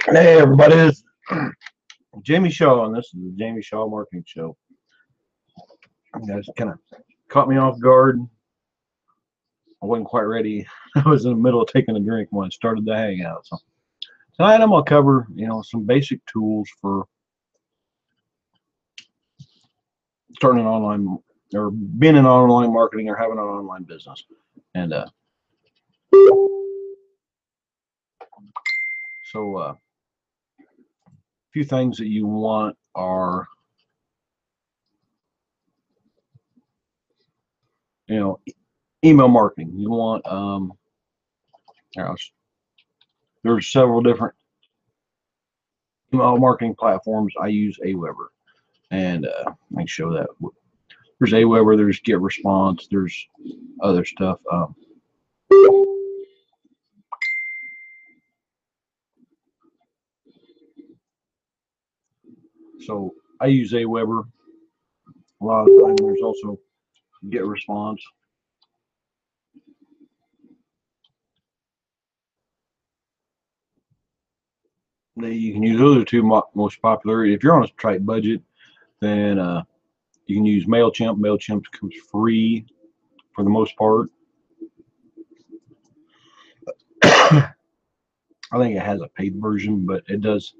Hey everybody, it's Jamie Shaw, and this is the Jamie Shaw Marketing Show. You guys kind of caught me off guard. I wasn't quite ready. I was in the middle of taking a drink when I started the hangout. So tonight I'm gonna cover, some basic tools for starting an online or being in online marketing or having an online business. And a few things that you want are, email marketing. You want there's several different email marketing platforms. I use Aweber, and I can show that. There's Aweber, there's GetResponse, there's other stuff. So I use Aweber a lot of the time. There's also GetResponse. You can use those are two most popular. If you're on a tight budget, then you can use MailChimp. MailChimp comes free for the most part. I think it has a paid version, but it does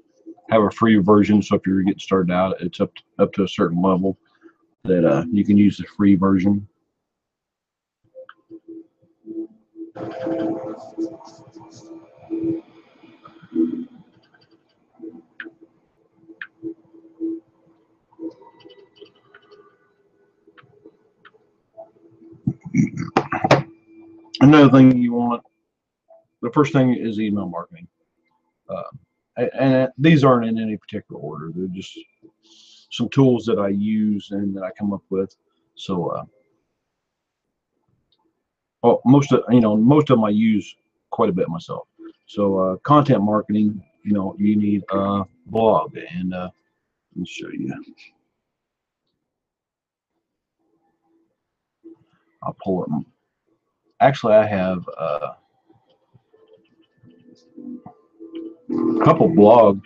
have a free version. So if you're getting started out, it's up to a certain level that you can use the free version. Another thing you want, the first thing is email marketing. And these aren't in any particular order. They're just some tools that I use and that I come up with. So most of them I use quite a bit myself. So content marketing, you need a blog, and let me show you. I'll pull it. Actually, I have a couple blogs,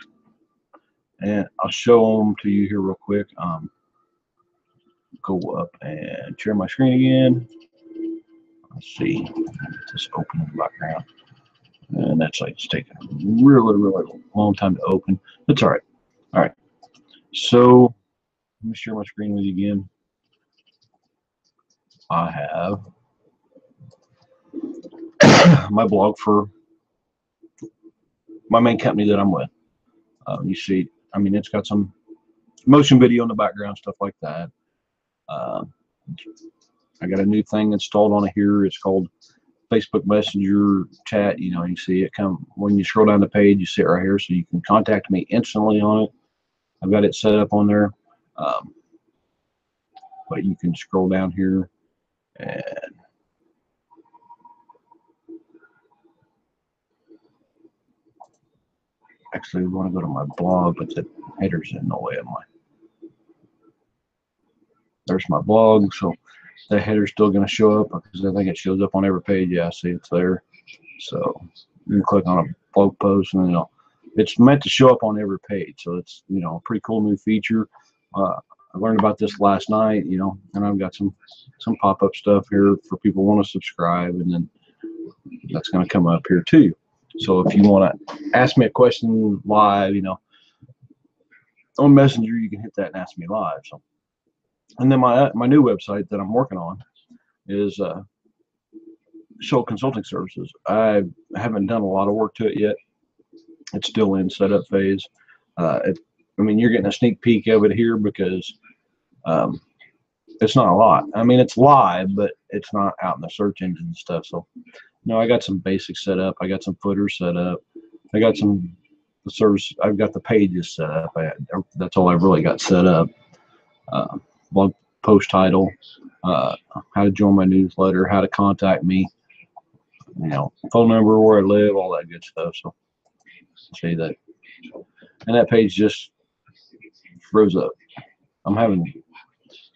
and I'll show them to you here real quick. Go up and share my screen again. Let's see, just open in the background, and that's like it's taking a really long time to open. That's all right. All right, so let me share my screen with you again. I have my blog for my main company that I'm with. You see, I mean, it's got some motion video in the background, stuff like that. I got a new thing installed on here. It's called Facebook Messenger Chat. You see it come when you scroll down the page. You see it right here, so you can contact me instantly on it. I've got it set up on there, but you can scroll down here and actually want to go to my blog, but the header's in the way of my. There's my blog, so the header's still going to show up because I think it shows up on every page. Yeah, I see it's there. So you can click on a blog post, and it's meant to show up on every page. So it's a pretty cool new feature. I learned about this last night, and I've got some pop-up stuff here for people who want to subscribe, and then that's going to come up here too. So if you want to ask me a question live, on Messenger, you can hit that and ask me live. So, and then my new website that I'm working on is Show Consulting Services. I haven't done a lot of work to it yet. It's still in setup phase. I mean, you're getting a sneak peek of it here because it's not a lot. I mean, it's live, but it's not out in the search engine and stuff. So, I got some basics set up. I got some footers set up. I got the service. I've got the pages set up. That's all I've really got set up. Blog post title, how to join my newsletter, how to contact me, phone number, where I live, all that good stuff. So see that, and that page just froze up. I'm having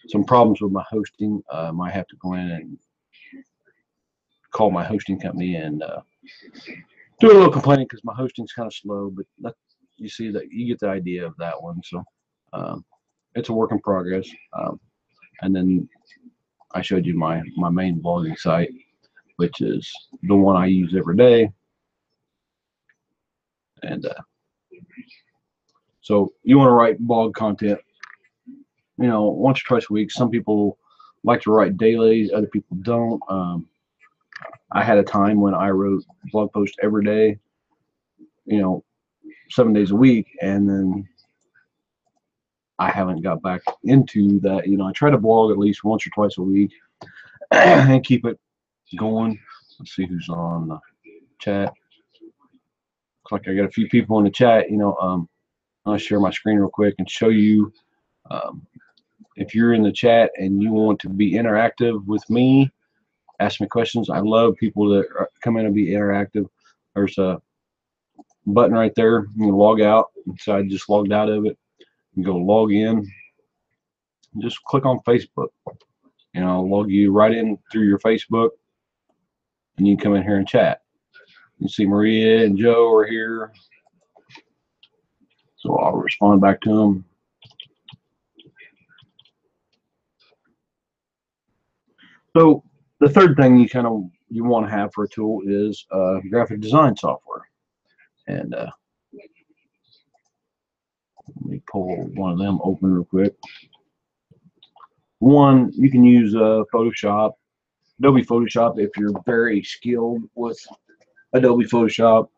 some problems with my hosting. I might have to go in and call my hosting company and do a little complaining because my hosting's kind of slow, but that, you see that you get the idea of that one. So it's a work in progress. And then I showed you my main blogging site, which is the one I use every day. And so you want to write blog content, you know, once or twice a week. Some people like to write daily, other people don't. I had a time when I wrote blog posts every day, you know, 7 days a week, and then I haven't got back into that. You know, I try to blog at least once or twice a week and keep it going. Let's see who's on the chat. Looks like I got a few people in the chat. You know, I'll share my screen real quick and show you. If you're in the chat and you want to be interactive with me, ask me questions. I love people that come in and be interactive. There's a button right there. You can log out. So I just logged out of it. You go log in. Just click on Facebook. You know, log you right in through your Facebook, and you can come in here and chat. You see Maria and Joe are here, so I'll respond back to them. So the third thing you want to have for a tool is graphic design software. And let me pull one of them open real quick. One, you can use Photoshop, Adobe Photoshop, if you're very skilled with Adobe Photoshop.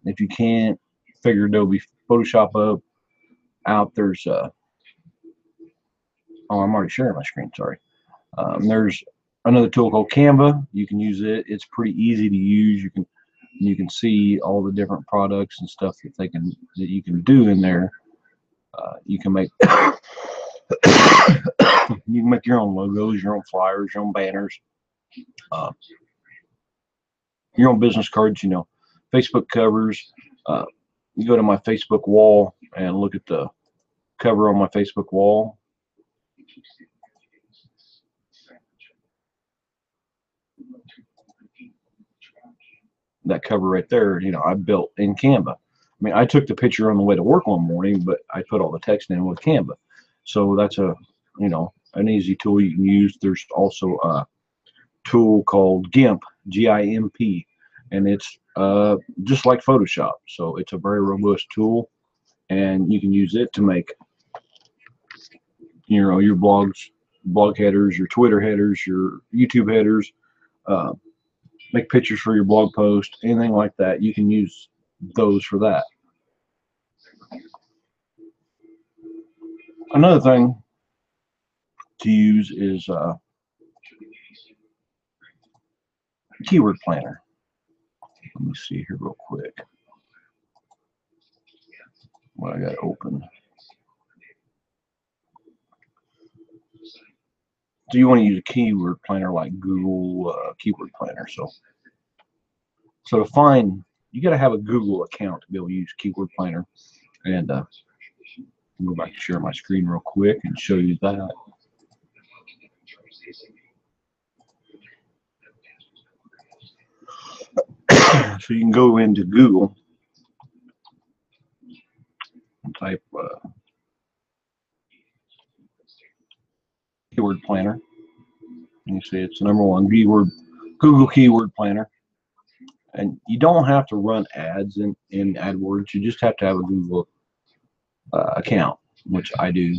If you can't figure Adobe Photoshop out, there's oh, I'm already sharing my screen, sorry. There's another tool called Canva. You can use it. It's pretty easy to use. You can see all the different products and stuff that you can do in there. You can make you can make your own logos, your own flyers, your own banners, your own business cards. You know, Facebook covers. You go to my Facebook wall and look at the cover on my Facebook wall. That cover right there, you know, I built in Canva. I mean, I took the picture on the way to work one morning, but I put all the text in with Canva. So that's a, you know, an easy tool you can use. There's also a tool called GIMP, G-I-M-P, and it's just like Photoshop. So it's a very robust tool, and you can use it to make, you know, your blog headers, your Twitter headers, your YouTube headers, make pictures for your blog post, anything like that. You can use those for that. Another thing to use is keyword planner. Let me see here real quick what I got open. So you want to use a keyword planner like Google keyword planner. So to find, you got to have a Google account to be able to use keyword planner. And I'll go back to share my screen real quick and show you that. So you can go into Google and type keyword planner. And you see it's the #1 keyword, Google keyword planner. And you don't have to run ads in AdWords. You just have to have a Google account, which I do.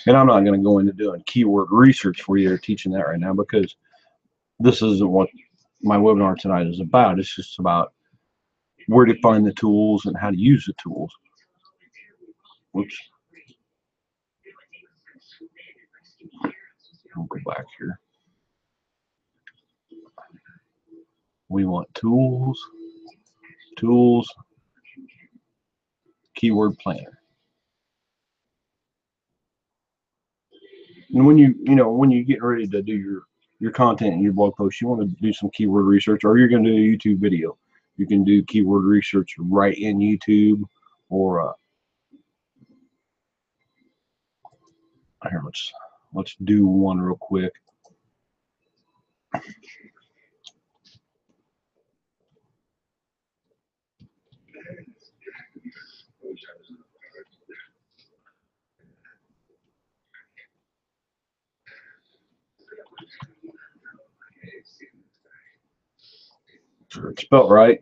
And I'm not going to go into doing keyword research for you or teaching that right now, because this isn't what my webinar tonight is about. It's just about where to find the tools and how to use the tools. Whoops. I'll go back here. We want tools, keyword planner. And when you get ready to do your content and your blog post, you want to do some keyword research, or you're going to do a YouTube video. You can do keyword research right in YouTube, or Here, let's do one real quick. Sure it's spelled right,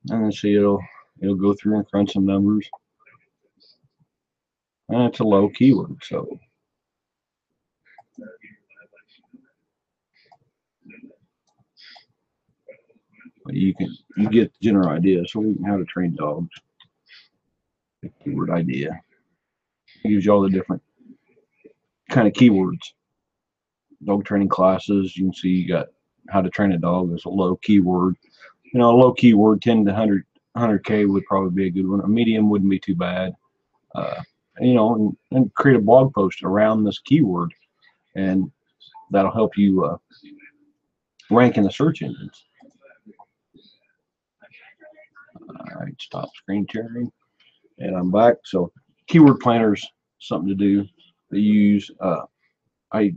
and then see it'll go through and crunch some numbers, and it's a low keyword, so you get the general idea. So we can how to train dogs. The keyword idea. It gives you all the different kind of keywords. Dog training classes. You can see you got how to train a dog as a low keyword. You know, a low keyword 10 to 100K would probably be a good one. A medium wouldn't be too bad. You know, and create a blog post around this keyword, and that'll help you rank in the search engines. All right, stop screen sharing, and I'm back. So, keyword planners, something to do. To use. I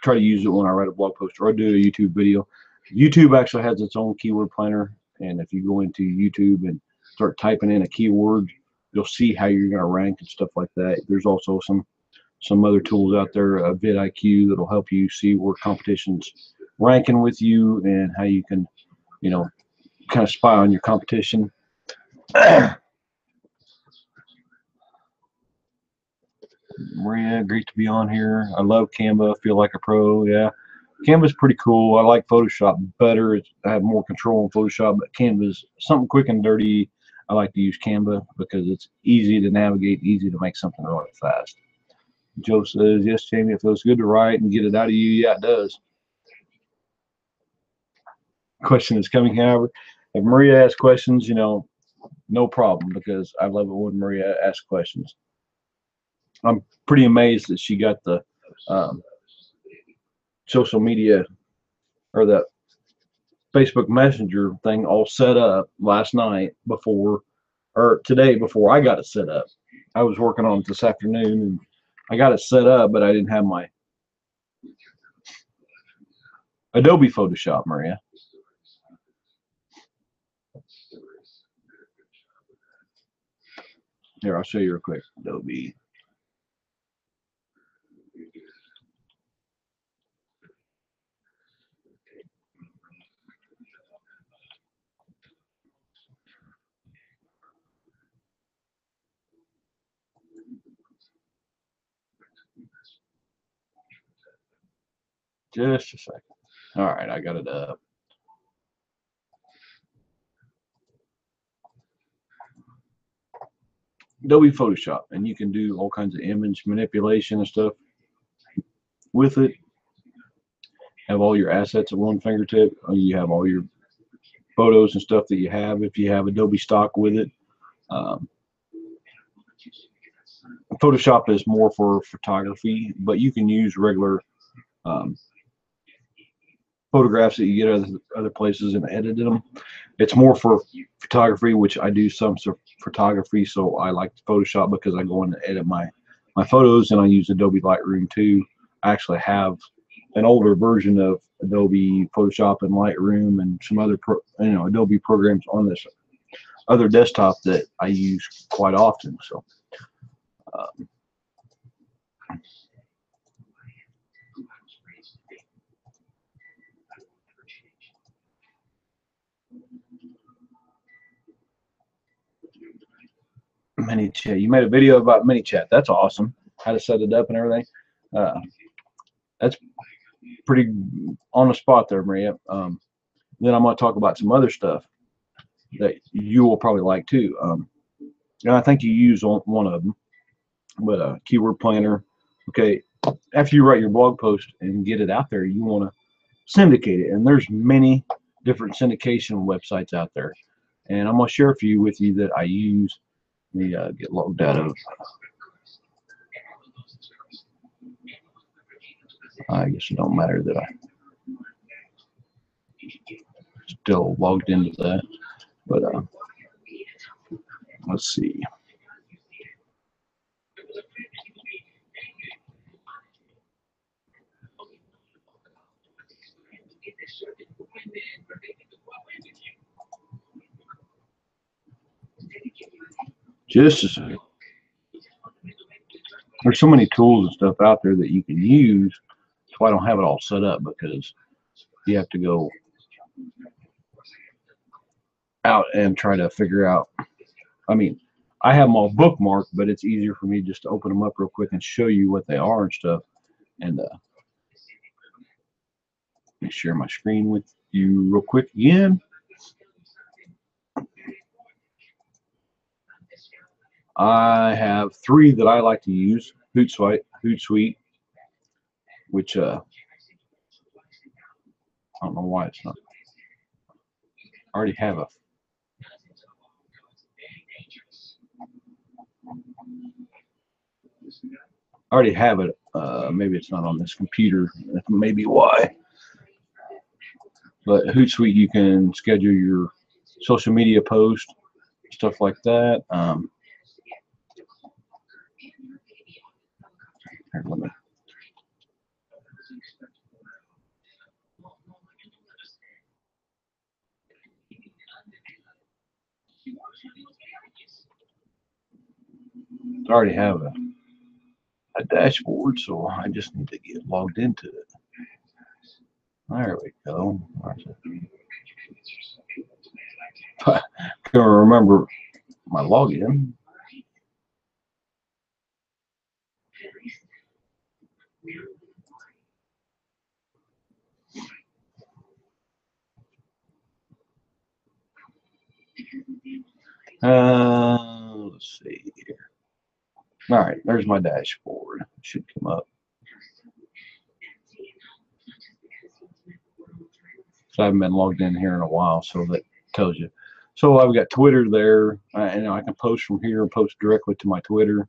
try to use it when I write a blog post or I do a YouTube video. YouTube actually has its own keyword planner, and if you go into YouTube and start typing in a keyword, you'll see how you're going to rank and stuff like that. There's also some other tools out there, vidIQ, that'll help you see where competition's ranking with you and how you can, you know, kind of spy on your competition. Maria, great to be on here. I love Canva. Feel like a pro. Yeah, Canva's pretty cool. I like Photoshop better. I have more control in Photoshop, but Canva's something quick and dirty. I like to use Canva because it's easy to navigate, easy to make something really fast. Joe says, yes, Jamie, it feels good to write and get it out of you. Yeah, it does. Question is coming, however. If Maria asks questions, you know, no problem, because I love it when Maria asks questions. I'm pretty amazed that she got the social media or the Facebook Messenger thing all set up last night today before I got it set up. I was working on it this afternoon and I got it set up, but I didn't have my Adobe Photoshop, Maria. Here, I'll show you real quick. Adobe. Just a second. All right, I got it up. Adobe Photoshop, and you can do all kinds of image manipulation and stuff with it. Have all your assets at one fingertip. You have all your photos and stuff that you have if you have Adobe stock with it. Photoshop is more for photography, but you can use regular photographs that you get other places and edit them. It's more for photography, which I do some sort of photography, so I like Photoshop because I go in and edit my photos, and I use Adobe Lightroom too. I actually have an older version of Adobe Photoshop and Lightroom and some other Adobe programs on this other desktop that I use quite often. So ManyChat. You made a video about ManyChat. That's awesome. How to set it up and everything. That's pretty on the spot there, Maria. Then I'm going to talk about some other stuff that you will probably like too. And I think you use one of them, but keyword planner. Okay, after you write your blog post and get it out there, you want to syndicate it. And there's many different syndication websites out there. And I'm going to share a few with you that I use. Let me get logged out of. I guess it don't matter that I still logged into that, but let's see. Just as there's so many tools and stuff out there that you can use. That's why I don't have it all set up, because you have to go out and try to figure out. I mean, I have them all bookmarked, but it's easier for me just to open them up real quick and show you what they are and stuff. And let me share my screen with you real quick again. I have 3 that I like to use. Hootsuite, which I don't know why it's not. I already have a. I already have it. Maybe it's not on this computer. That may be why. But Hootsuite, you can schedule your social media post, stuff like that. Here, let me. I already have a dashboard, so I just need to get logged into it. There we go. I can't remember my login. Let's see here. All right, there's my dashboard. It should come up. So I haven't been logged in here in a while, so that tells you. So I've got Twitter there, and I can post from here and post directly to my Twitter.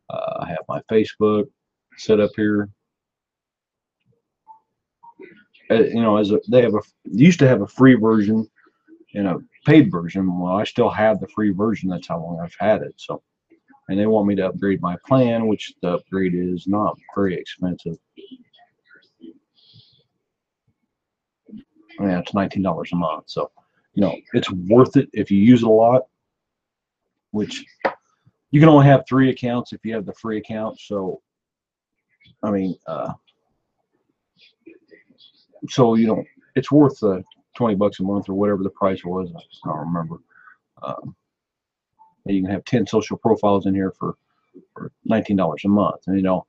I have my Facebook set up here. You know, they used to have a free version and a paid version. Well, I still have the free version. That's how long I've had it. So, and they want me to upgrade my plan, which the upgrade is not very expensive. Yeah, it's $19 a month. So, you know, it's worth it if you use it a lot, which you can only have 3 accounts if you have the free account. So, I mean, so, you know, it's worth $20 a month or whatever the price was. I don't remember. You can have 10 social profiles in here for $19 a month. And, you know,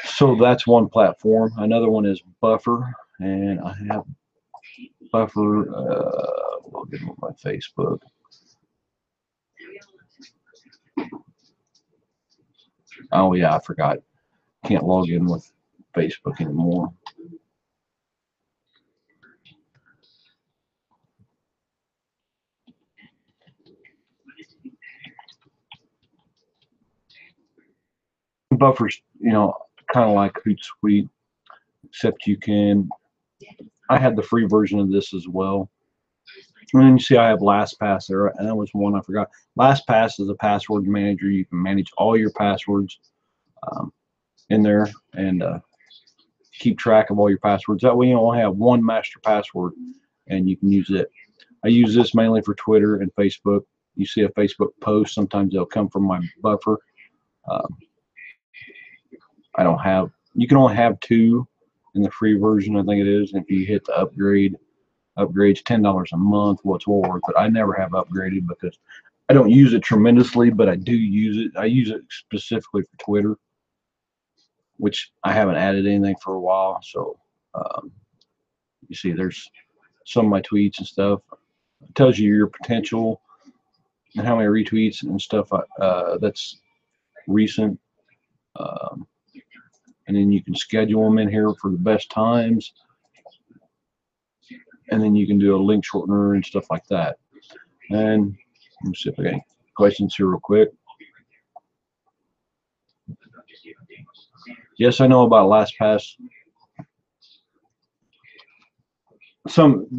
so that's one platform. Another one is Buffer, and I have Buffer. We'll get with my Facebook. Oh yeah, I forgot. Can't log in with Facebook anymore. Buffer's, you know, kind of like Hootsuite, except you can. I had the free version of this as well. And then you see I have LastPass there, and that was one I forgot. LastPass is a password manager. You can manage all your passwords in there and keep track of all your passwords. That way you only have one master password and you can use it. I use this mainly for Twitter and Facebook. You see a Facebook post, sometimes they'll come from my Buffer. I don't have, you can only have 2 in the free version, I think it is. And if you hit the upgrade's $10 a month, what's worth it. I never have upgraded because I don't use it tremendously, but I do use it. I use it specifically for Twitter, which I haven't added anything for a while. So you see there's some of my tweets and stuff. It tells you your potential and how many retweets and stuff that's recent. And then you can schedule them in here for the best times. And then you can do a link shortener and stuff like that. And let me see if I got any questions here real quick. Yes, I know about LastPass.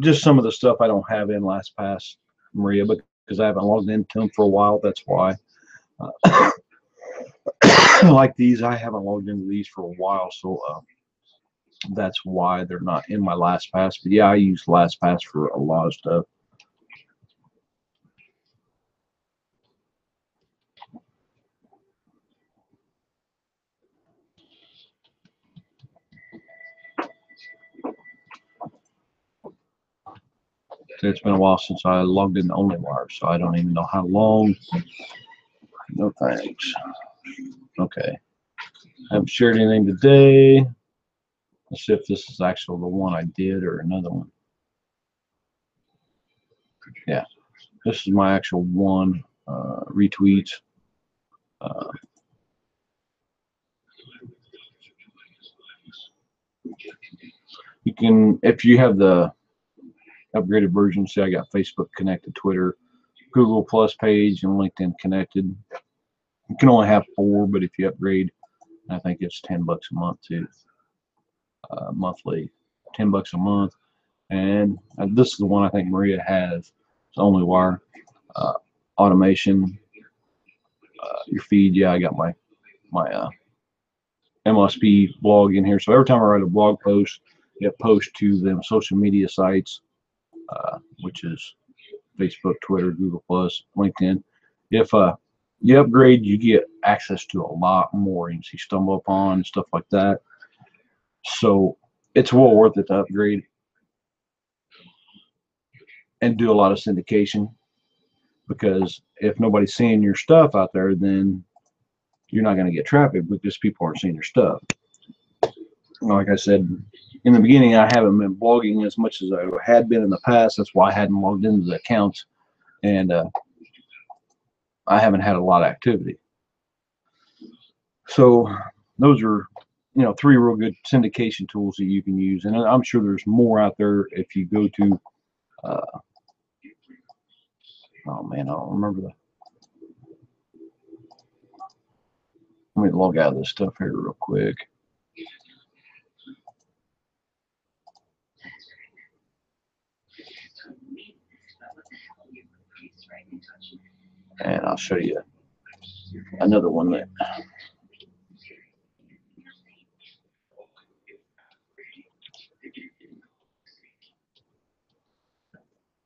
Just some of the stuff I don't have in LastPass, Maria, because I haven't logged into them for a while. That's why. Like these, I haven't logged into these for a while, so That's why they're not in my LastPass. But yeah, I use LastPass for a lot of stuff. So it's been a while since I logged in OnlyWire, so I don't even know how long. No thanks. Okay. I haven't shared anything today. Let's see if this is actually the one I did or another one. Yeah, this is my actual one. Retweets. You can, if you have the upgraded version, see I got Facebook connected, Twitter, Google Plus page, and LinkedIn connected. You can only have 4, but if you upgrade, I think it's $10 a month too. Monthly, $10 a month. And this is the one I think Maria has. It's OnlyWire. Automation. Your feed. Yeah, I got my MSP blog in here. So every time I write a blog post, it posts to them social media sites, which is Facebook, Twitter, Google Plus, LinkedIn. If you upgrade, you get access to a lot more. You can see stumble upon and stuff like that. So it's well worth it to upgrade and do a lot of syndication, because if nobody's seeing your stuff out there, then you're not going to get traffic because people aren't seeing your stuff. Like I said in the beginning, I haven't been blogging as much as I had been in the past. That's why I hadn't logged into the accounts, and I haven't had a lot of activity. So those are, 3 real good syndication tools that you can use, and I'm sure there's more out there if you go to. Oh man, I don't remember the. Let me log out of this stuff here real quick. And I'll show you another one that.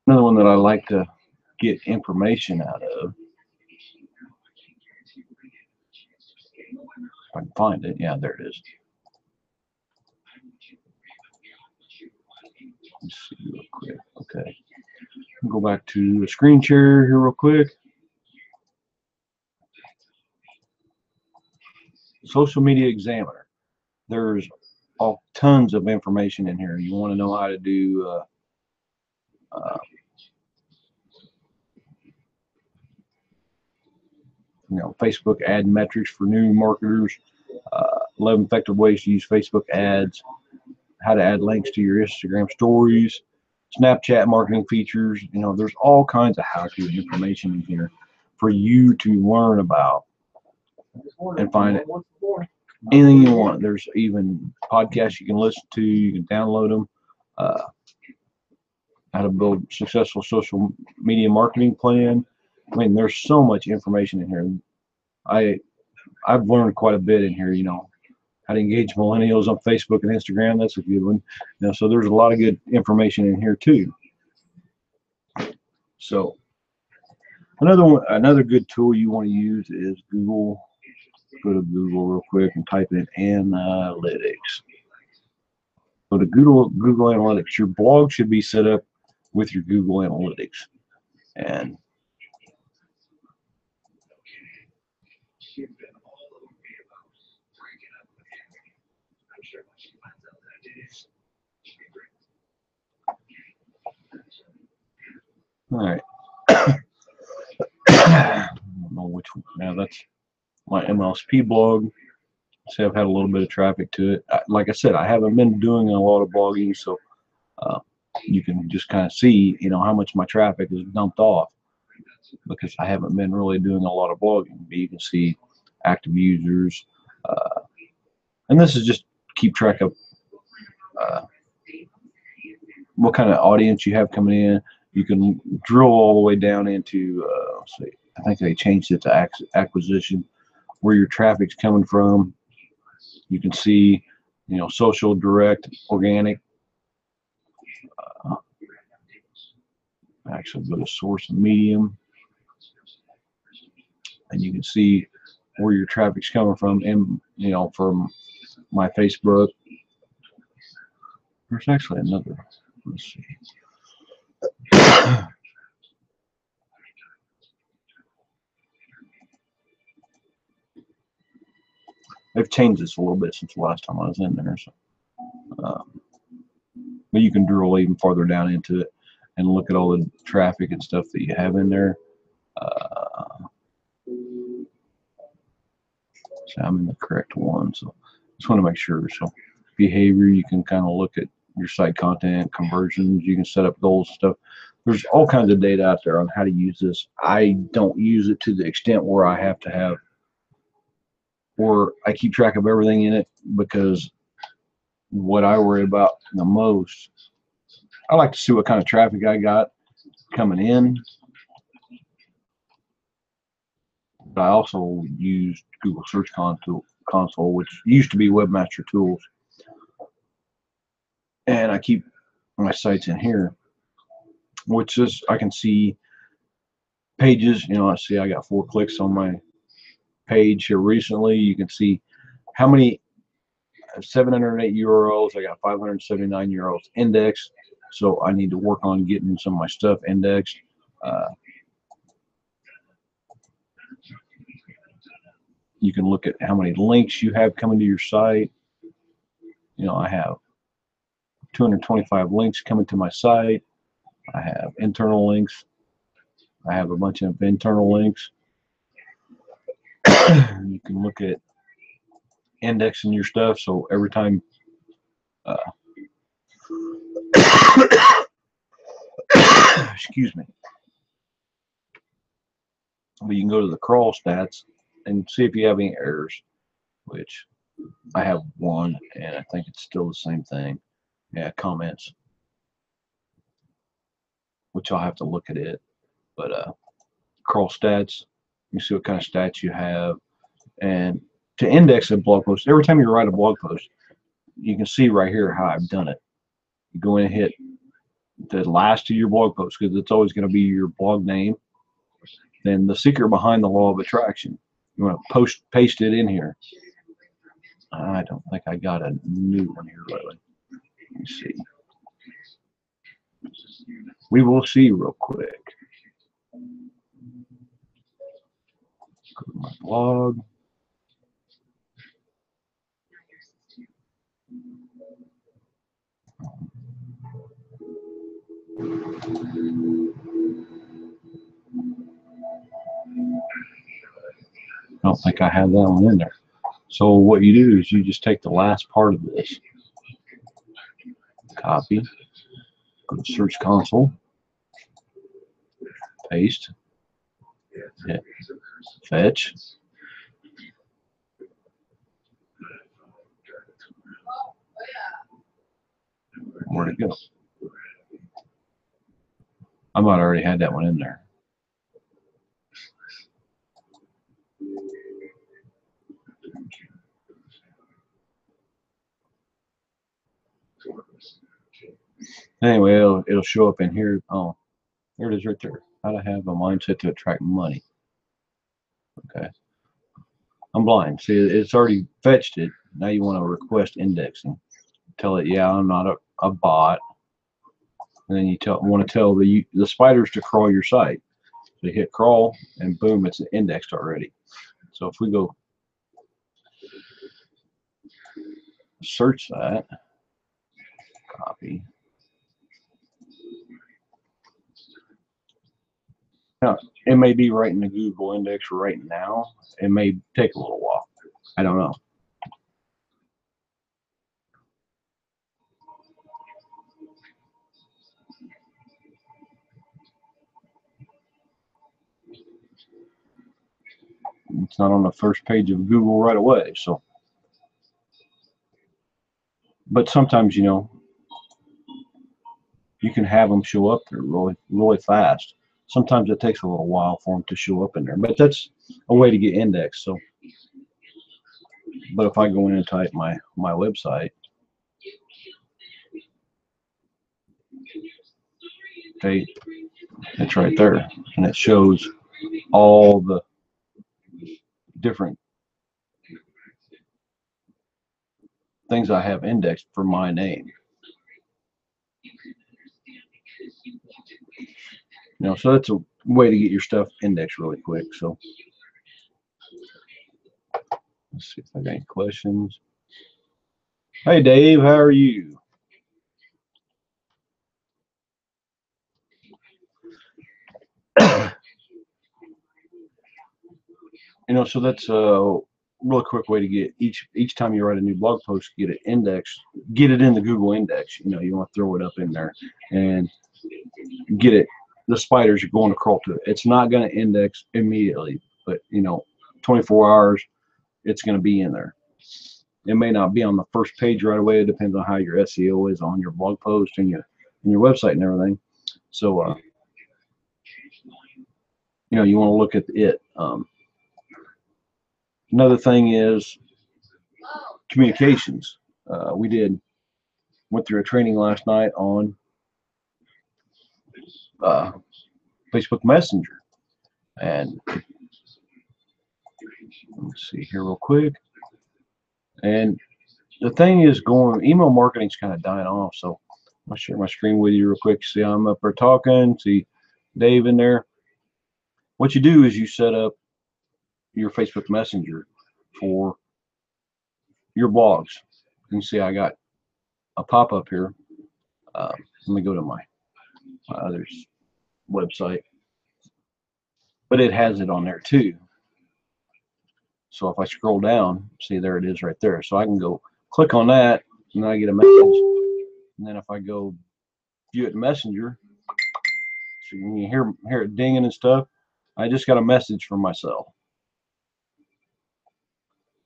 Another one that I like to get information out of. If I can find it. Yeah, there it is. Let's see real quick. Okay. Go back to the screen share here real quick. Social Media Examiner. There's all tons of information in here. You want to know how to do Facebook ad metrics for new marketers, 11 effective ways to use Facebook ads, how to add links to your Instagram stories, Snapchat marketing features. There's all kinds of how-to information in here for you to learn about and find it. Anything you want. There's even podcasts you can listen to. You can download them. How to build successful social media marketing plan. I mean, there's so much information in here. I've learned quite a bit in here. How to engage millennials on Facebook and Instagram. That's a good one. So there's a lot of good information in here too. So another good tool you want to use is Google. Go to Google real quick and type in analytics. Go to Google Analytics. Your blog should be set up with your Google Analytics. And all right. I don't know which one. Now that's my MLSP blog. See, I've had a little bit of traffic to it. Like I said, I haven't been doing a lot of blogging, so you can just kind of see, how much my traffic is dumped off, because I haven't been really doing a lot of blogging. But you can see active users, and this is just keep track of what kind of audience you have coming in. You can drill all the way down into, let's see, I think they changed it to acquisition, where your traffic's coming from. You can see social, direct, organic. Actually, go to source and medium, and you can see where your traffic's coming from, and from my Facebook. There's actually another. Let's see. They've changed this a little bit since the last time I was in there, so but you can drill even farther down into it and look at all the traffic and stuff that you have in there. So I'm in the correct one, so just want to make sure. So behavior, you can kind of look at your site content, conversions, you can set up goals and stuff. There's all kinds of data out there on how to use this. I don't use it to the extent where I have to have, or I keep track of everything in it, because what I worry about the most, I like to see what kind of traffic I got coming in. But I also use Google Search Console, which used to be Webmaster Tools, and I keep my sites in here, which is I can see pages. I see I got 4 clicks on my page here recently. You can see how many 708 URLs. I got 579 URLs indexed, so I need to work on getting some of my stuff indexed. You can look at how many links you have coming to your site. I have 225 links coming to my site. I have internal links. I have a bunch of internal links. You can look at indexing your stuff, so every time excuse me, but you can go to the crawl stats and see if you have any errors, which I have one, and I think it's still the same thing. Yeah, comments, which I'll have to look at it. But crawl stats, you see what kind of stats you have. And to index a blog post, every time you write a blog post, you can see right here how I've done it. You go in and hit the last of your blog post, because it's always going to be your blog name. Then the secret behind the law of attraction. You want to paste it in here. I don't think I got a new one here lately. Let me see. We will see real quick. Go to my blog. I don't think I have that one in there. So what you do is you just take the last part of this, copy, go to Search Console, paste, hit fetch, where'd it go? I might have already had that one in there. Anyway, it'll show up in here. Oh, there it is right there. How to have a mindset to attract money. Okay. I'm blind. See, it's already fetched it. Now you want to request indexing. Tell it, yeah, I'm not a bot. And then you want to tell the spiders to crawl your site. So you hit crawl, and boom, it's indexed already. So if we go search that, copy. Now, it may be right in the Google index right now. It may take a little while. I don't know. It's not on the first page of Google right away. So, but sometimes, you can have them show up there really fast. Sometimes it takes a little while for them to show up in there, but that's a way to get indexed. So, but if I go in and type my website, Okay, it's right there, and it shows all the different things I have indexed for my name. So that's a way to get your stuff indexed really quick. So let's see if I got any questions. Hey Dave, how are you? So that's a real quick way to get each time you write a new blog post, get it indexed, get it in the Google index. You want to throw it up in there and get it. The spiders are going to crawl to it. It's not going to index immediately, but 24 hours, it's going to be in there. It may not be on the first page right away. It depends on how your SEO is on your blog post and your website and everything. So you want to look at it. Another thing is communications. We went through a training last night on Facebook Messenger, and let's see here real quick. And the thing is, email marketing's kind of dying off. So I'll share my screen with you real quick. See, I'm up there talking. See Dave in there. What you do is you set up your Facebook Messenger for your blogs. You can see I got a pop-up here. Let me go to my other website, but it has it on there too. So if I scroll down, see there it is right there. So I can go click on that, and then I get a message. And then if I go view it in Messenger, so you can hear it dinging and stuff. I just got a message from myself.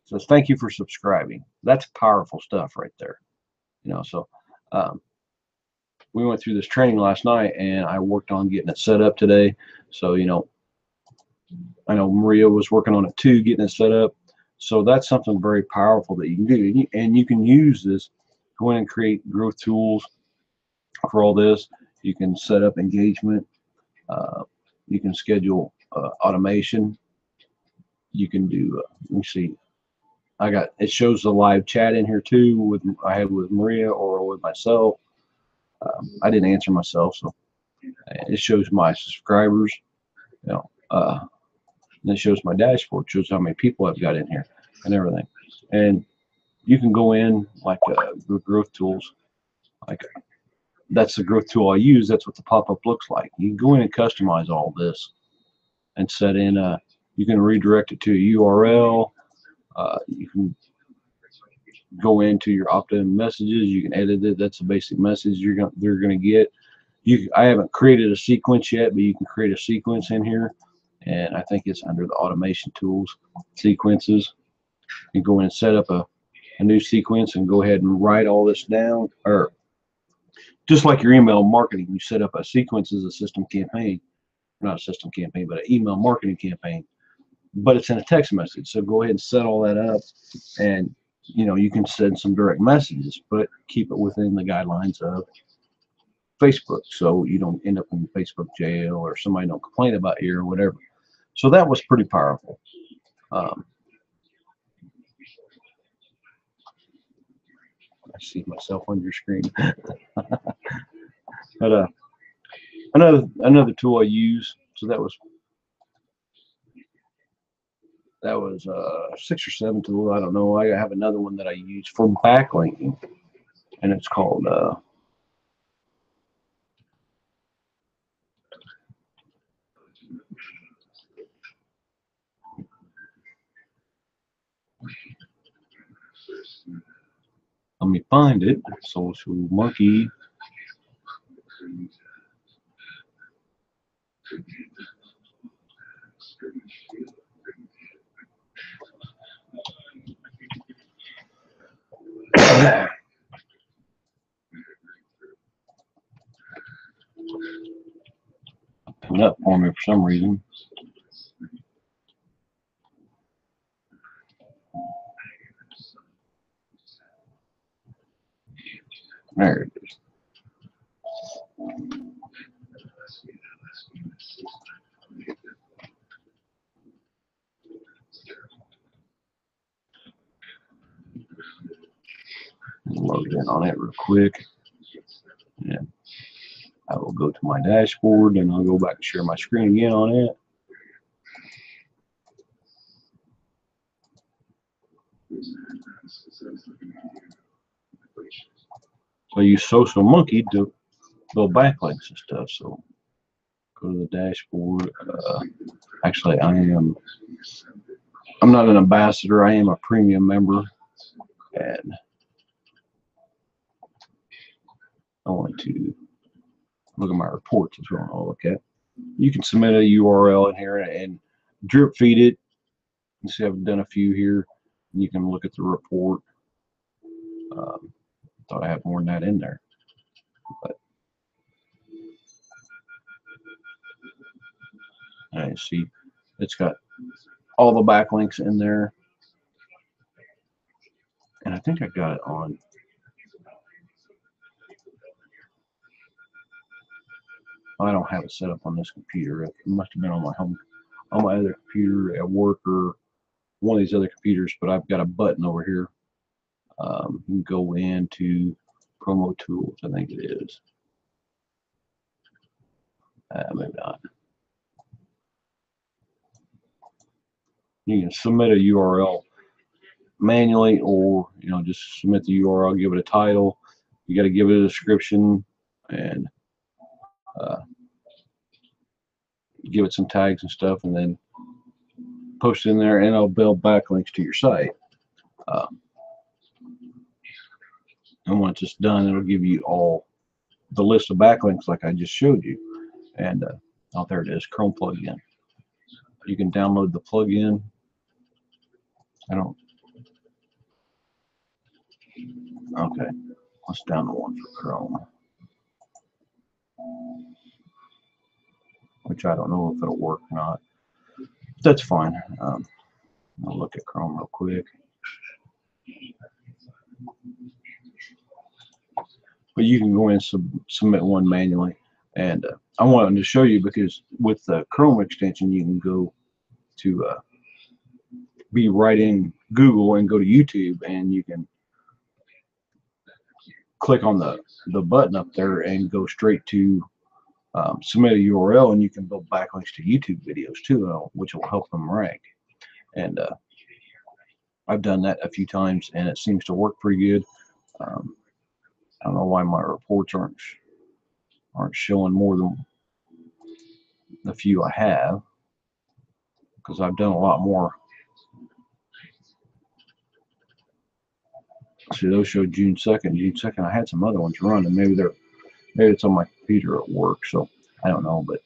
It says thank you for subscribing. That's powerful stuff right there. So we went through this training last night, and I worked on getting it set up today. So I know Maria was working on it too, getting it set up. So that's something very powerful that you can do, and you can use this. Go in and create growth tools for all this. You can set up engagement. You can schedule automation. You can do. Let me see. It shows the live chat in here too. I have with Maria or with myself. I didn't answer myself, so it shows my subscribers. And it shows my dashboard, shows how many people I've got in here and everything. And you can go in like growth tools, like that's the growth tool I use. That's what the pop-up looks like. You can go in and customize all this and set in you can redirect it to a URL. You can go into your opt-in messages. You can edit it. That's the basic message they're gonna get. I haven't created a sequence yet, but you can create a sequence in here, and I think it's under the automation tools, sequences. You go in and set up a new sequence and go ahead and write all this down, or just like your email marketing, you set up a sequence as a system campaign, not a system campaign, but an email marketing campaign, but it's in a text message. So go ahead and set all that up, and you can send some direct messages, but keep it within the guidelines of Facebook, so you don't end up in Facebook jail or somebody don't complain about you or whatever. So that was pretty powerful. I see myself on your screen. But another tool I use. So that was 6 or 7 tools. I don't know. I have another one that I use for backlinking, and it's called let me find it. Social Monkey. Coming up for me for some reason. There it is. log in on it real quick. And I will go to my dashboard and I'll go back and share my screen again on it. So I use Social Monkey to build backlinks and stuff. So go to the dashboard. Actually, I'm not an ambassador. I am a premium member, and I want to look at my reports is what I want to look at. You can submit a URL in here and drip feed it. You see, I've done a few here. You can look at the report. Thought I had more than that in there, but I see it's got all the backlinks in there, and I think I got it on. I don't have it set up on this computer. It must have been on my home, on my other computer at work or one of these other computers. But I've got a button over here. You can go into promo tools. I think it is. Maybe not. You can submit a URL manually, or just submit the URL, give it a title. You got to give it a description and give it some tags and stuff, and then post it in there, and it'll build backlinks to your site. And once it's done, it'll give you all the list of backlinks like I just showed you. And oh, there it is, Chrome plugin. You can download the plugin. Okay, let's download one for Chrome, which I don't know if it'll work or not. That's fine. I'll look at Chrome real quick. But you can go in and submit one manually. And I wanted to show you because with the Chrome extension, you can go to be right in Google and go to YouTube, and you can click on the button up there and go straight to submit a URL, and you can build backlinks to YouTube videos too, which will help them rank. And I've done that a few times, and it seems to work pretty good. I don't know why my reports aren't showing more than the few I have, because I've done a lot more. See, those show June 2nd. June 2nd, I had some other ones running. Maybe it's on my computer at work, so I don't know. But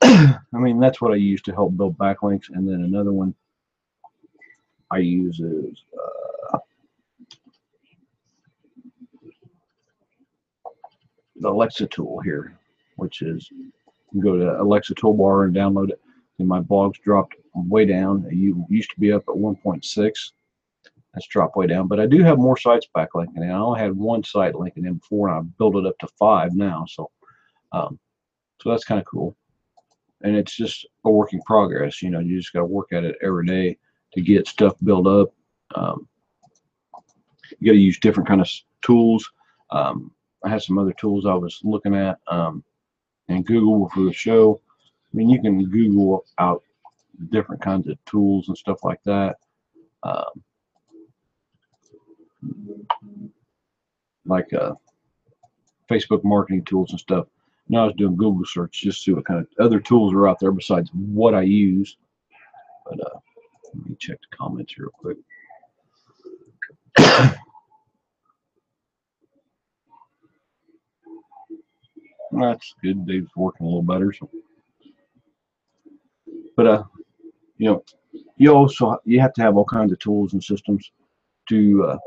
I mean, that's what I use to help build backlinks. And then another one I use is the Alexa tool here, which is you can go to Alexa Toolbar and download it. And my blog's dropped way down. It used to be up at 1.6. It's dropped way down, but I do have more sites backlinking, and I only had one site linking in before, and I built it up to 5 now. So, so that's kind of cool. And it's just a work in progress. You just got to work at it every day to get stuff built up. You got to use different kind of tools. I had some other tools I was looking at, and Google for the show. I mean, you can Google out different kinds of tools and stuff like that. Like Facebook marketing tools and stuff. Now I was doing Google search just to see what kind of other tools are out there besides what I use. But let me check the comments real quick. That's good. Dave's working a little better. So. But you have to have all kinds of tools and systems to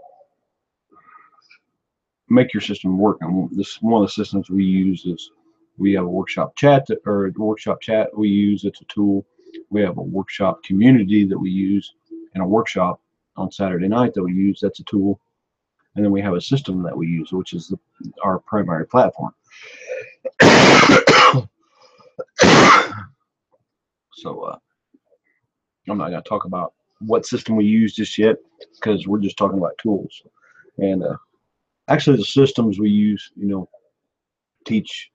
make your system work. And this one of the systems we use is we have a workshop chat we use. It's a tool. We have a workshop community that we use, and a workshop on Saturday night that we use. That's a tool. And then we have a system that we use, which is our primary platform. So I'm not going to talk about what system we use just yet, because we're just talking about tools. And actually, the systems we use, teach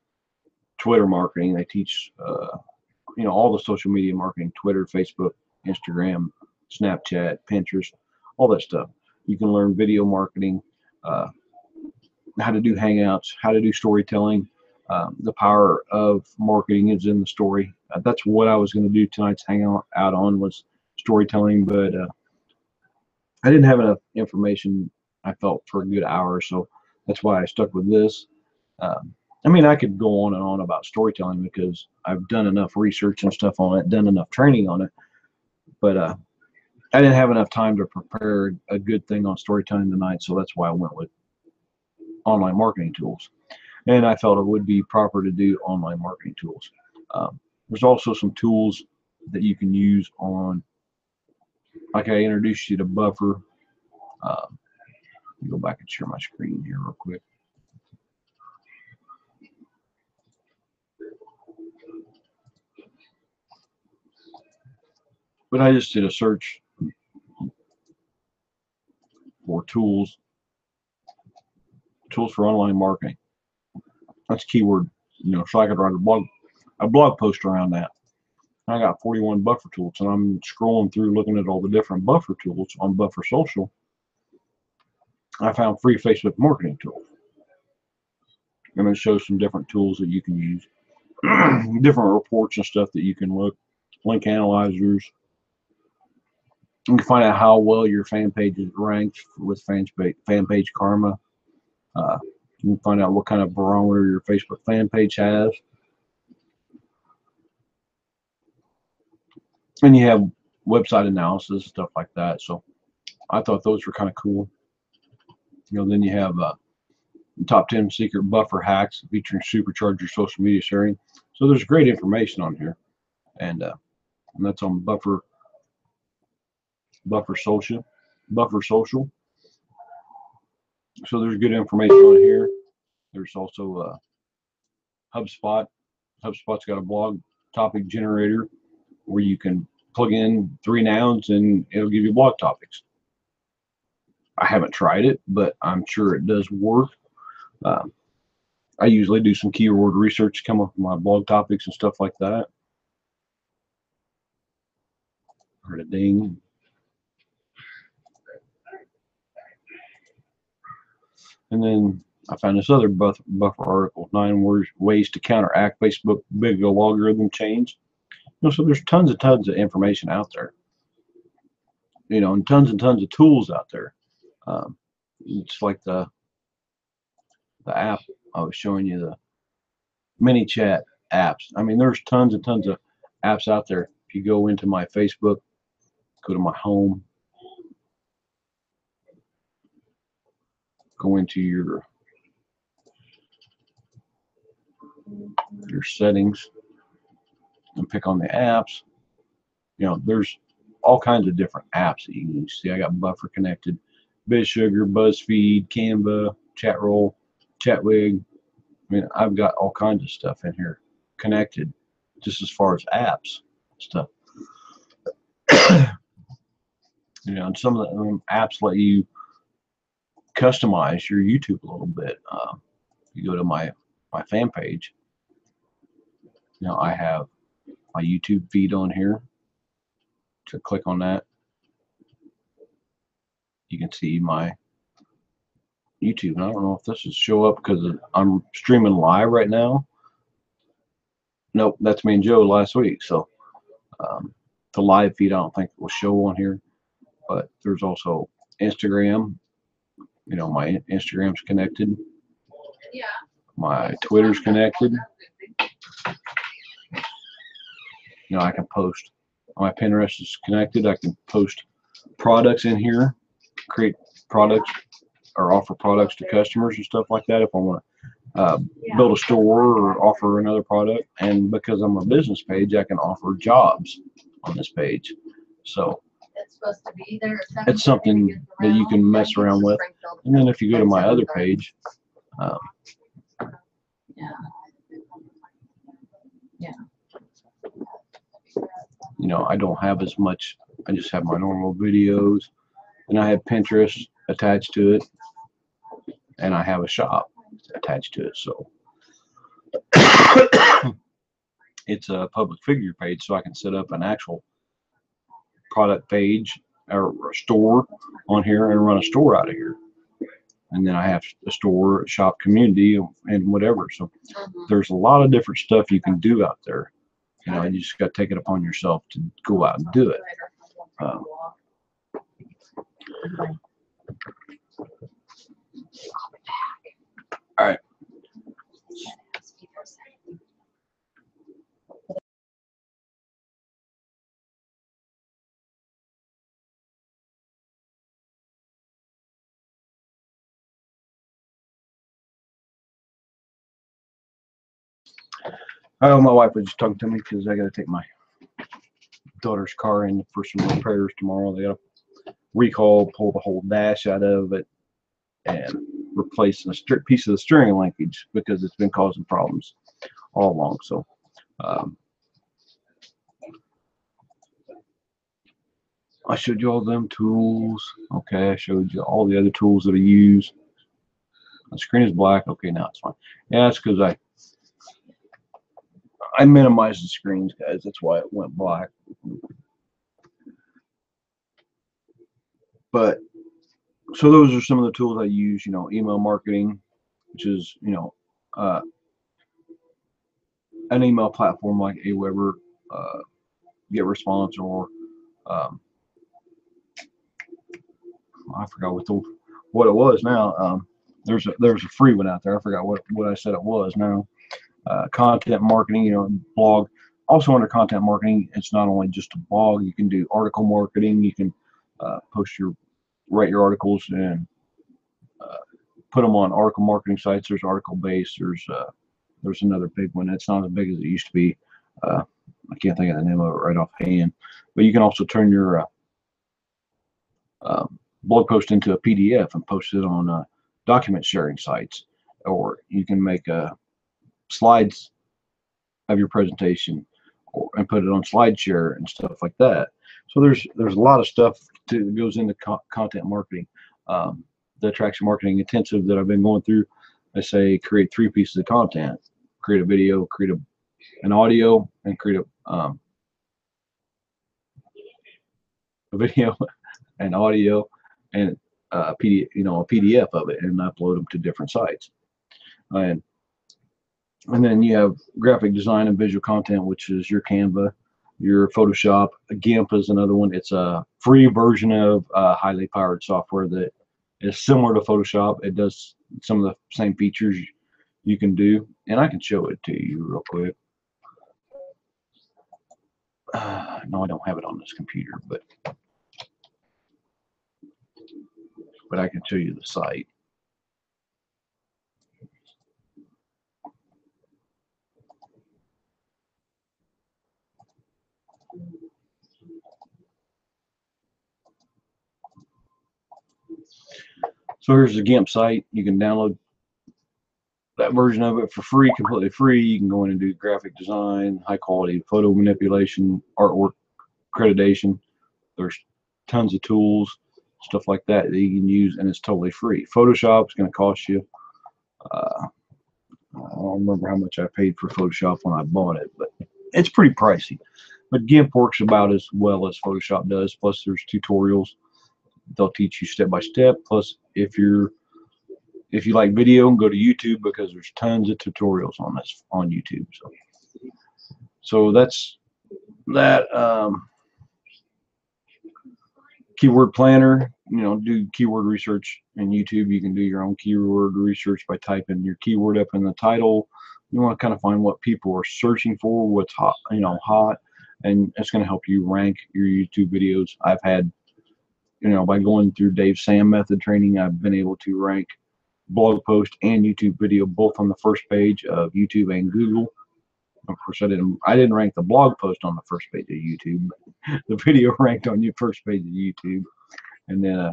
Twitter marketing. They teach, all the social media marketing: Twitter, Facebook, Instagram, Snapchat, Pinterest, all that stuff. You can learn video marketing, uh, how to do Hangouts, how to do storytelling. The power of marketing is in the story. That's what I was going to do tonight's hangout on was storytelling, but I didn't have enough information, I felt, for a good hour, so that's why I stuck with this. I mean, I could go on and on about storytelling because I've done enough research and stuff on it, done enough training on it, but I didn't have enough time to prepare a good thing on storytelling tonight, so that's why I went with online marketing tools. And I felt it would be proper to do online marketing tools. There's also some tools that you can use on, like I introduced you to Buffer. Let me go back and share my screen here real quick. But I just did a search for tools for online marketing. That's keyword, so I could write a blog post around that. I got 41 buffer tools, and I'm scrolling through looking at all the different buffer tools on Buffer Social. I found free Facebook marketing tools, and it shows some different tools that you can use, different reports and stuff that you can look, link analyzers. You can find out how well your fan page is ranked with fan page karma. You can find out what kind of barometer your Facebook fan page has. And you have website analysis, stuff like that. So I thought those were kind of cool. Then you have top 10 secret buffer hacks featuring supercharge your social media sharing. So there's great information on here. And that's on Buffer Social. So there's good information on here. There's also HubSpot. HubSpot's got a blog topic generator where you can plug in 3 nouns and it'll give you blog topics. I haven't tried it, but I'm sure it does work. I usually do some keyword research, come up with my blog topics and stuff like that. Heard a ding. And then I found this other buffer article, 9 ways to counteract Facebook video algorithm change. So there's tons of information out there. And tons of tools out there. It's like the app I was showing you, the mini chat apps. I mean, there's tons of apps out there. If you go into my Facebook, go to my home, go into your settings and pick on the apps. There's all kinds of different apps that you can use. See, I got Buffer connected, BizSugar, BuzzFeed, Canva, Chatroll, Chatwig. I mean, I've got all kinds of stuff in here connected, just as far as apps stuff. And some of the apps let you customize your YouTube a little bit. You go to my fan page. I have my YouTube feed on here. To click on that, you can see my YouTube. And I don't know if this will show up because I'm streaming live right now. Nope, that's me and Joe last week. So the live feed I don't think will show on here. But there's also Instagram. My Instagram's connected. Yeah. My Twitter's connected. I can post. My Pinterest is connected. I can post products in here, create products or offer products to customers and stuff like that if I want to build a store or offer another product. And because I'm a business page, I can offer jobs on this page. So it's something that you can mess around with. And then if you go to my other page, I don't have as much. I just have my normal videos, and I have Pinterest attached to it. and I have a shop attached to it. So it's a public figure page, so I can set up an actual product page or a store on here and run a store out of here. And then I have a store, a shop community, and whatever. So there's a lot of different stuff you can do out there. You know, you just got to take it upon yourself to go out and do it. All right. Oh, my wife was just talking to me because I got to take my daughter's car in for some repairs tomorrow. They got to recall, pull the whole dash out of it, and replace a piece of the steering linkage because it's been causing problems all along. So I showed you all them tools. Okay, I showed you all the other tools that I use. The screen is black. Okay, now it's fine. Yeah, that's because I minimized the screens, guys. That's why it went black. But so those are some of the tools I use. You know, email marketing, which is, you know, an email platform like Aweber, GetResponse, or I forgot what it was now. There's a free one out there. I forgot what I said it was now. Content marketing, you know, blog. Also under content marketing, it's not only just a blog. You can do article marketing. You can write your articles and put them on article marketing sites. There's article based. There's another big one. It's not as big as it used to be. I can't think of the name of it right offhand. But you can also turn your blog post into a PDF and post it on document sharing sites, or you can make slides of your presentation and put it on SlideShare and stuff like that. So there's a lot of stuff that goes into content marketing. The attraction marketing intensive that I've been going through, I say create 3 pieces of content: create a video, create an audio, and create a video, an audio, and a PDF of it, and upload them to different sites. And then you have graphic design and visual content, which is your Canva, your Photoshop. GIMP is another one. It's a free version of highly powered software that is similar to Photoshop. It does some of the same features you can do, and I can show it to you real quick. No, I don't have it on this computer, but I can show you the site. So here's the GIMP site. You can download that version of it for free, completely free. You can go in and do graphic design, high quality photo manipulation, artwork accreditation. There's tons of tools, stuff like that you can use, and it's totally free. Photoshop is going to cost you, I don't remember how much I paid for Photoshop when I bought it, but it's pretty pricey. But GIMP works about as well as Photoshop does. Plus, there's tutorials. They'll teach you step by step. Plus, if you like video, go to YouTube, because there's tons of tutorials on YouTube. So that's that. Keyword planner, you know, do keyword research in YouTube. You can do your own keyword research by typing your keyword up in the title. You want to kind of find what people are searching for, what's hot, and it's going to help you rank your YouTube videos. I've had, by going through Dave Sam method training, I've been able to rank blog post and YouTube video both on the first page of YouTube and Google. Of course, I didn't rank the blog post on the first page of YouTube, but the video ranked on your first page of YouTube. And then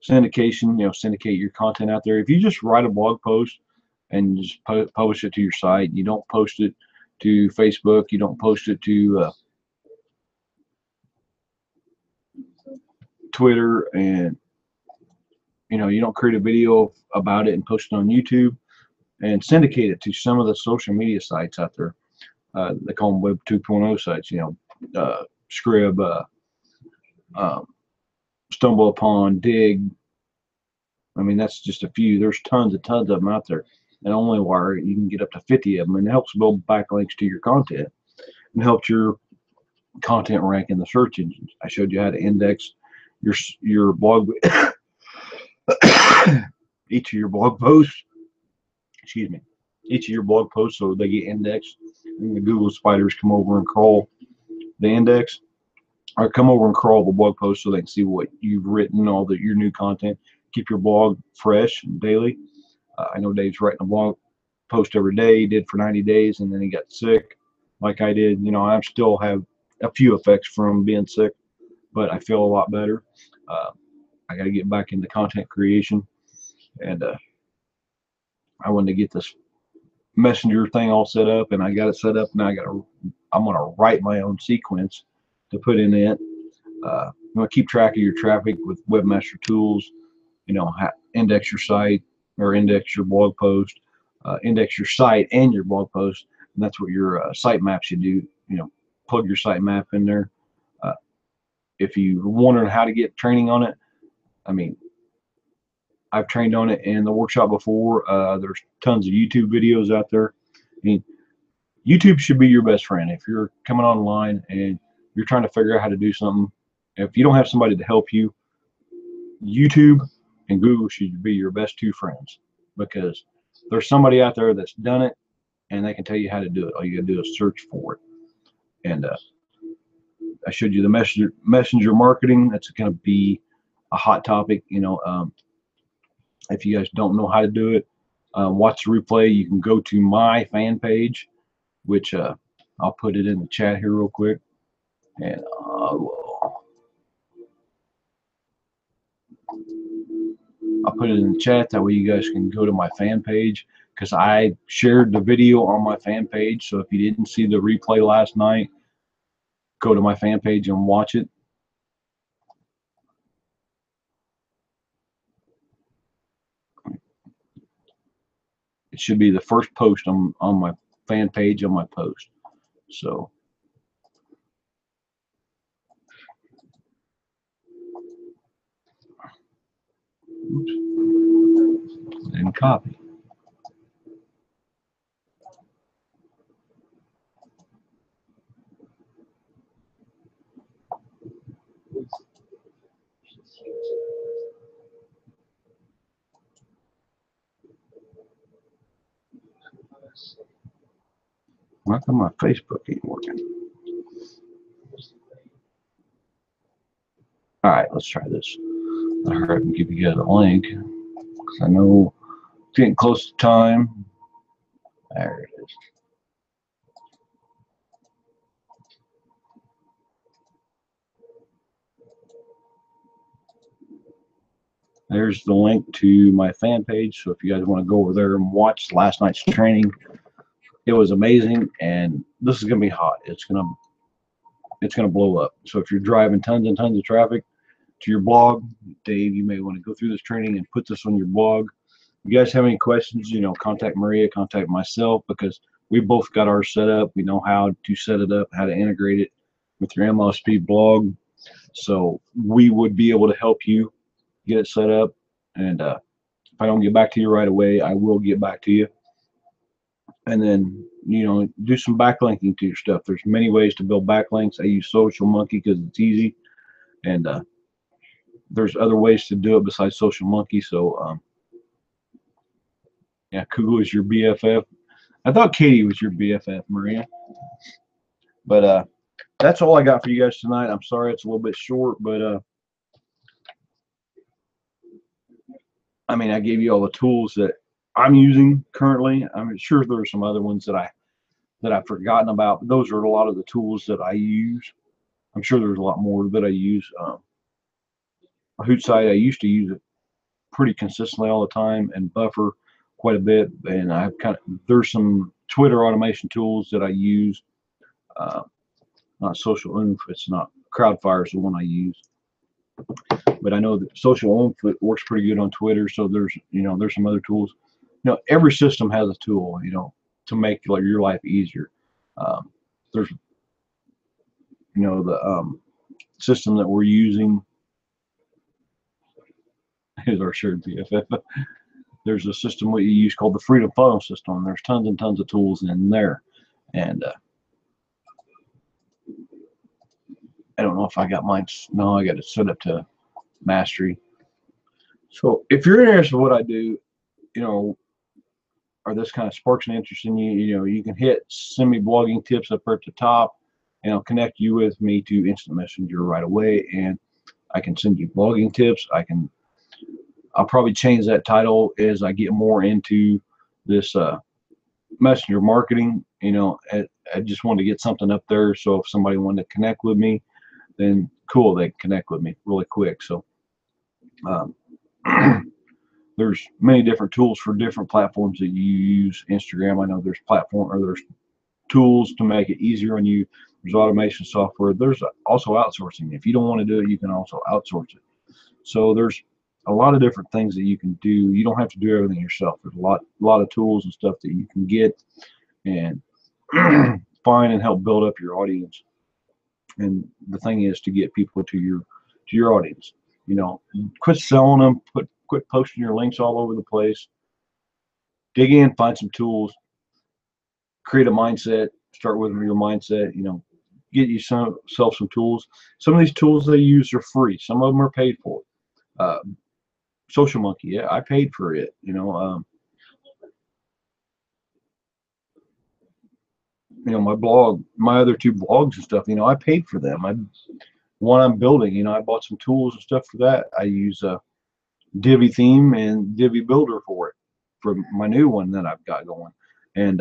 syndication, syndicate your content out there. If you just write a blog post and just publish it to your site, you don't post it to Facebook, you don't post it to Twitter and you don't create a video about it and post it on YouTube and syndicate it to some of the social media sites out there. They call them Web 2.0 sites, Scrib, Stumble Upon, Dig. I mean, that's just a few. There's tons of them out there. And OnlyWire, you can get up to 50 of them, and it helps build backlinks to your content and helps your content rank in the search engines. I showed you how to index your blog, each of your blog posts. Excuse me, each of your blog posts, so they get indexed, and the Google spiders come over and crawl the index, or come over and crawl the blog post so they can see what you've written, your new content. Keep your blog fresh and daily. I know Dave's writing a blog post every day. He did for 90 days, and then he got sick, like I did. I still have a few effects from being sick, but I feel a lot better. I got to get back into content creation, and I wanted to get this messenger thing all set up, and I got it set up. Now I'm gonna write my own sequence to put in it. I'm gonna keep track of your traffic with Webmaster Tools. Index your site, or index your blog post, index your site and your blog post, and that's what your site map should do. Plug your site map in there. If you're wondering how to get training on it, I mean, I've trained on it in the workshop before. There's tons of YouTube videos out there. I mean, YouTube should be your best friend. If you're coming online and you're trying to figure out how to do something, if you don't have somebody to help you, YouTube and Google should be your best two friends, because there's somebody out there that's done it and they can tell you how to do it. All you gotta do is search for it. And I showed you the messenger marketing. That's going to be a hot topic. If you guys don't know how to do it, watch the replay. You can go to my fan page, which I'll put it in the chat here real quick, and I'll put it in the chat. That way you guys can go to my fan page, because I shared the video on my fan page. So if you didn't see the replay last night, go to my fan page and watch it. It should be the first post on my fan page on my post. So oops, didn't copy. How come my Facebook ain't working? All right, let's try this. I'll hurry up and give you guys a link, because I know it's getting close to time. There it is. There's the link to my fan page. So if you guys want to go over there and watch last night's training, it was amazing, and this is gonna be hot. It's gonna blow up. So if you're driving tons and tons of traffic to your blog, Dave, you may want to go through this training and put this on your blog. If you guys have any questions, contact Maria, contact myself, because we both got ours set up. We know how to set it up, how to integrate it with your MLSP blog. So we would be able to help you get it set up. And if I don't get back to you right away, I will get back to you. And then, do some backlinking to your stuff. There's many ways to build backlinks. I use Social Monkey because it's easy. And there's other ways to do it besides Social Monkey. So, yeah, Google is your BFF. I thought Katie was your BFF, Maria. But that's all I got for you guys tonight. I'm sorry it's a little bit short, but I mean, I gave you all the tools that I'm using currently. I'm sure there are some other ones that I've forgotten about, but those are a lot of the tools that I use. I'm sure there's a lot more that I use. Hootsuite, I used to use it pretty consistently all the time, and Buffer quite a bit. And there's some Twitter automation tools that I use. Not Social Oomph, it's not. Crowdfire is the one I use. But I know that Social Input works pretty good on Twitter. So there's, there's some other tools. Every system has a tool, to make like your life easier. There's, the system that we're using is our shared BFF. There's a system we use called the Freedom Funnel system. There's tons and tons of tools in there, and I don't know if I got mine. No, I got it set up to mastery. So if you're interested in what I do, or this kind of sparks an interest in you, you can hit send me blogging tips up there at the top, and I'll connect you with me to Instant Messenger right away, and I can send you blogging tips. I'll probably change that title as I get more into this messenger marketing. I just wanted to get something up there, so if somebody wanted to connect with me, then cool, they can connect with me really quick. So there's many different tools for different platforms that you use. Instagram, I know there's tools to make it easier on you. There's automation software. There's also outsourcing. If you don't want to do it, you can also outsource it. So there's a lot of different things that you can do. You don't have to do everything yourself. There's a lot of tools and stuff that you can get and find and help build up your audience. And the thing is to get people to your audience. Quit selling them. Quit posting your links all over the place. Dig in, find some tools, create a mindset. Start with your mindset. Get yourself some tools. Some of these tools they use are free. Some of them are paid for. Social Monkey, yeah, I paid for it. My blog, my other two blogs and stuff. I paid for them. One I'm building. I bought some tools and stuff for that. I use Divi theme and Divi builder for it, for my new one that I've got going. And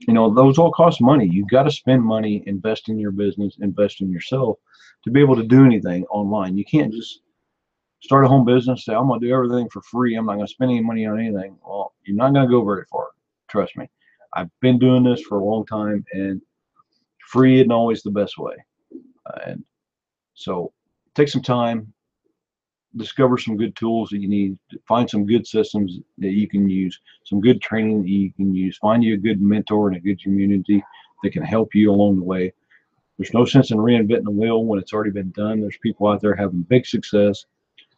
those all cost money. You've got to spend money, invest in your business, invest in yourself to be able to do anything online. You can't just start a home business, say, I'm going to do everything for free. I'm not going to spend any money on anything. Well, you're not going to go very far. Trust me. I've been doing this for a long time, and free isn't always the best way. And so take some time, discover some good tools that you need, find some good systems that you can use, some good training that you can use, find you a good mentor and a good community that can help you along the way. There's no sense in reinventing the wheel when it's already been done. There's people out there having big success.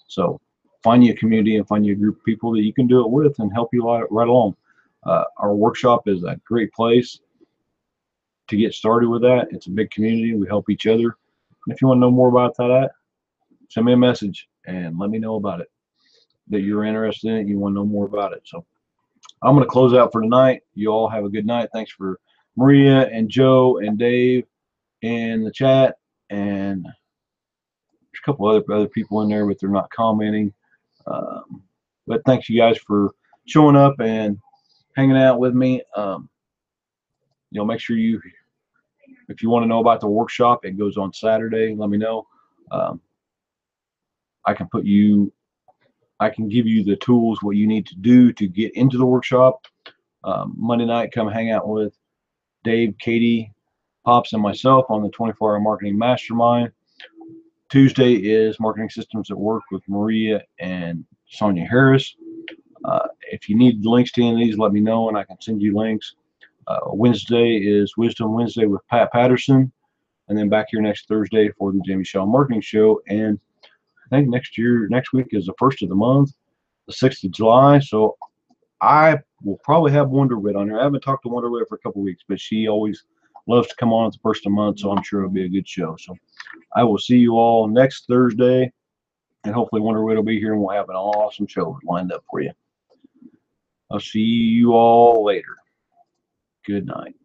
So find you a community and find you a group of people that you can do it with and help you right along. Our workshop is a great place to get started with that. It's a big community. We help each other. And if you want to know more about that, send me a message and let me know about it, that you're interested in it, you want to know more about it. So I'm going to close out for tonight. You all have a good night. Thanks for Maria and Joe and Dave in the chat. And there's a couple other people in there, but they're not commenting. But thanks you guys for showing up and hanging out with me. Make sure if you want to know about the workshop, it goes on Saturday. Let me know. I can give you the tools, what you need to do to get into the workshop. Monday night, come hang out with Dave, Katie, Pops, and myself on the 24-hour marketing mastermind. Tuesday is marketing systems at work with Maria and Sonia Harris. If you need links to any of these, let me know and I can send you links. Wednesday is Wisdom Wednesday with Pat Patterson, and then back here next Thursday for the Jamie Shaw Marketing Show. And I think next week is the 1st of the month, the 6th of July. So I will probably have Wonder Wit on here. I haven't talked to Wonder Wit for a couple of weeks, but she always loves to come on at the 1st of the month, so I'm sure it'll be a good show. So I will see you all next Thursday, and hopefully Wonder Wit will be here and we'll have an awesome show lined up for you. I'll see you all later. Good night.